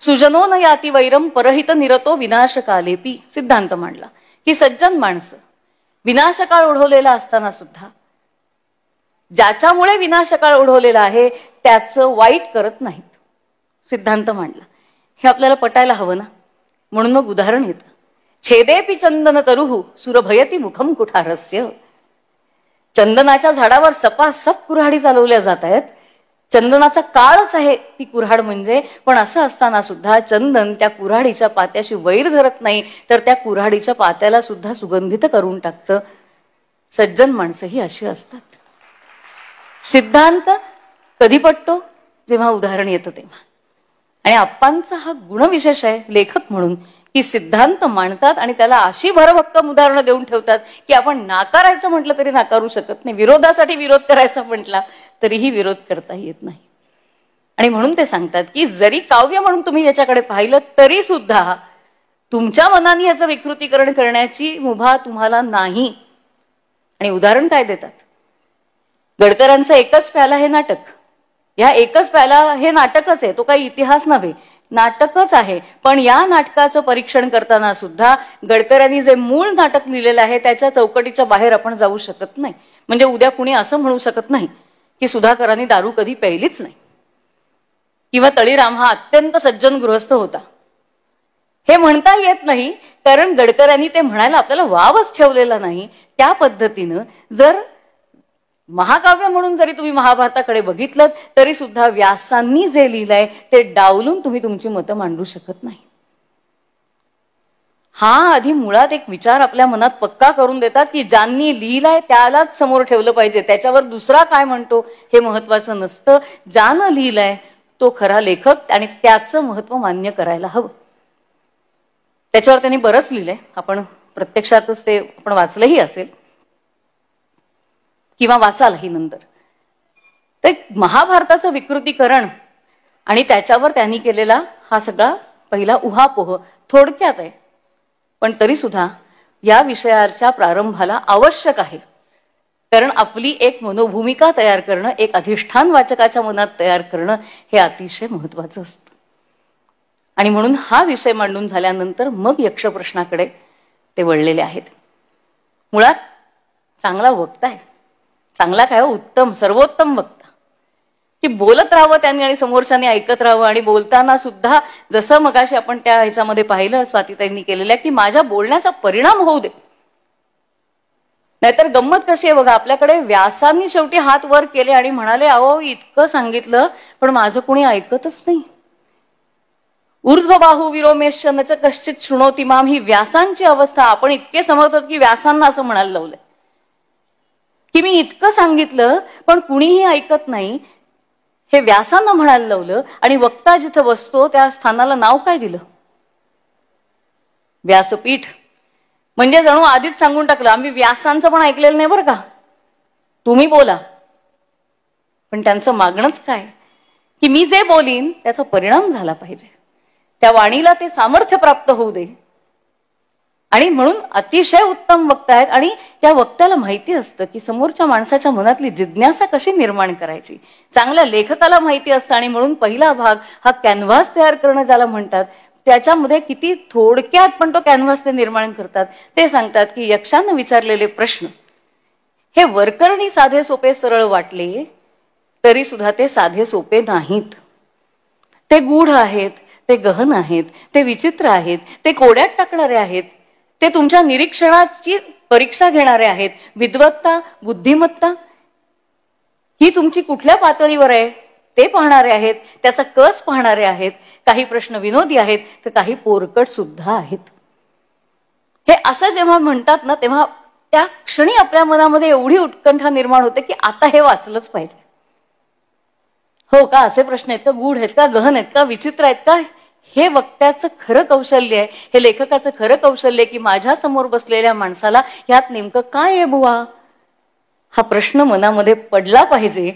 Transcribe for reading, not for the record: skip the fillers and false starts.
सुजनो न याती वैरम परहित निरतो विनाशकालेपी सिद्धांत मांडला की सज्जन माणसं विनाशकाळ ओढवलेला असताना सुद्धा ज्याच्यामुळे विनाशकाळ ओढवलेला आहे त्याचं वाईट करत नाहीत. सिद्धांत मांडला. हे आपल्याला पटायला हवं ना. म्हणून मग उदाहरण येतं. छेदेपि चंदन तरुहु सुरभयती मुखम कुठारस्य. चंदनाच्या झाडावर सपासप कुऱ्हाडी चालवल्या जात आहेत. चंदनाचा काळच आहे ती कुऱ्हाड म्हणजे, पण असं असताना सुद्धा चंदन त्या कुऱ्हाडीच्या पात्याशी वैर धरत नाही, तर त्या कुऱ्हाडीच्या पात्याला सुद्धा सुगंधित करून टाकतं. सज्जन माणसं ही अशी असतात. सिद्धांत कधी पटतो? जेव्हा उदाहरण येतं तेव्हा. आणि आप्पांचा हा गुणविशेष आहे लेखक म्हणून की सिद्धांत मांडतात आणि त्याला अशी भरभक्कम उदाहरणं देऊन ठेवतात की आपण नाकारायचं म्हटलं तरी नाकारू शकत नाही. विरोधासाठी विरोध करायचा म्हटला तरीही विरोध करता येत नाही. आणि म्हणून ते सांगतात की जरी काव्य म्हणून तुम्ही याच्याकडे पाहिलं तरी सुद्धा तुमच्या मनाने याचं विकृतीकरण करण्याची मुभा तुम्हाला नाही. आणि उदाहरण काय देतात? गडकरांचं एकच प्याला हे नाटक. या एकच प्याला हे नाटकच आहे. तो काही इतिहास नव्हे, नाटकच आहे. पण या नाटकाचं परीक्षण करताना सुद्धा गडकऱ्यांनी जे मूळ नाटक लिहिलेलं आहे त्याच्या चौकटीच्या बाहेर आपण जाऊ शकत नाही. म्हणजे उद्या कुणी असं म्हणू शकत नाही की सुधाकरांनी दारू कधी प्यायलीच नाही किंवा तळीराम हा अत्यंत सज्जन गृहस्थ होता. हे म्हणता येत नाही, कारण गडकऱ्यांनी ते म्हणायला आपल्याला वावच ठेवलेला नाही. त्या पद्धतीनं जर महाकाव्य म्हणून जरी तुम्ही महाभारताकडे बघितलं तरी सुद्धा व्यासांनी जे लिहिलंय ते डावलून तुम्ही तुमची मतं मांडू शकत नाही. हा आधी मुळात एक विचार आपल्या मनात पक्का करून देतात की ज्यांनी लिहिलाय त्यालाच समोर ठेवलं पाहिजे. त्याच्यावर दुसरा काय म्हणतो हे महत्वाचं नसतं. ज्यानं लिहिलंय तो खरा लेखक आणि त्याचं महत्व मान्य करायला हवं. त्याच्यावर त्यांनी बरंच लिहिलंय. आपण प्रत्यक्षातच ते आपण वाचलंही असेल किंवा वाचालही नंतर. ते महाभारताचं विकृतीकरण आणि त्याच्यावर त्यांनी केलेला हा सगळा पहिला उहापोह थोडक्यात आहे. पण तरी सुद्धा या विषयाच्या प्रारंभाला आवश्यक आहे. कारण आपली एक मनोभूमिका तयार करणं, एक अधिष्ठान वाचकाच्या मनात तयार करणं हे अतिशय महत्वाचं असतं. आणि म्हणून हा विषय मांडून झाल्यानंतर मग यक्ष प्रश्नाकडे ते वळलेले आहेत. मुळात चांगला वक्ता आहे. चांगला काय हो, उत्तम सर्वोत्तम वक्ता की बोलत राहावं त्यांनी आणि समोरच्याने ऐकत राहावं. आणि बोलताना सुद्धा जसं मगाशी आपण त्या ह्याच्यामध्ये पाहिलं स्वातीताईंनी केलेल्या की माझ्या बोलण्याचा परिणाम होऊ दे. नाहीतर गंमत कशी आहे बघा, आपल्याकडे व्यासांनी शेवटी हात वर केले आणि म्हणाले अहो इतकं सांगितलं पण माझं कुणी ऐकतच नाही. ऊर्ध्वबाहू विरोमेश्च न च कश्चित शृणोति माम ही व्यासांची अवस्था. आपण इतके समर्थ आहोत की व्यासांना असं म्हणायला लावलंय की मी इतकं सांगितलं पण कुणीही ऐकत नाही. हे व्यासांना म्हणायला लावलं. आणि वक्ता जिथं बसतो त्या स्थानाला नाव काय दिलं? व्यासपीठ. म्हणजे जणू आधीच सांगून टाकलं आम्ही व्यासांचं पण ऐकलेलं नाही बरं का, तुम्ही बोला. पण त्यांचं मागणंच काय की मी जे बोलीन त्याचा परिणाम झाला पाहिजे, त्या वाणीला ते सामर्थ्य प्राप्त होऊ दे. आणि म्हणून अतिशय उत्तम वक्ता आहेत. आणि त्या वक्त्याला माहिती असतं की समोरच्या माणसाच्या मनातली जिज्ञासा कशी निर्माण करायची. चांगल्या लेखकाला माहिती असतं. आणि म्हणून पहिला भाग हा कॅनव्हास तयार करणं ज्याला म्हणतात, त्याच्यामध्ये किती थोडक्यात पण तो कॅनव्हास ते निर्माण करतात. ते सांगतात की यक्षानं विचारलेले प्रश्न हे वरकरणी साधे सोपे सरळ वाटले तरी सुद्धा ते साधे सोपे नाहीत. ते गूढ आहेत, ते गहन आहेत, ते विचित्र आहेत, ते कोड्यात टाकणारे आहेत, ते तुमच्या निरीक्षणाची परीक्षा घेणारे आहेत. विद्वत्ता, बुद्धिमत्ता ही तुमची कुठल्या पातळीवर आहे ते पाहणारे आहेत, त्याचा कस पाहणारे आहेत. काही प्रश्न विनोदी आहेत तर काही पोरकट सुद्धा आहेत. हे असं जेव्हा म्हणतात ना तेव्हा त्या क्षणी आपल्या मनामध्ये एवढी उत्कंठा निर्माण होते की आता हे वाचलंच पाहिजे. हो का, असे प्रश्न आहेत का, गूढ आहेत का, गहन आहेत का, विचित्र आहेत का? हे वक्त्याचं खरं कौशल्य आहे. हे लेखकाचं खरं कौशल्य आहे की माझ्या समोर बसलेल्या माणसाला ह्यात नेमकं काय आहे बुवा, हा प्रश्न मनामध्ये पडला पाहिजे.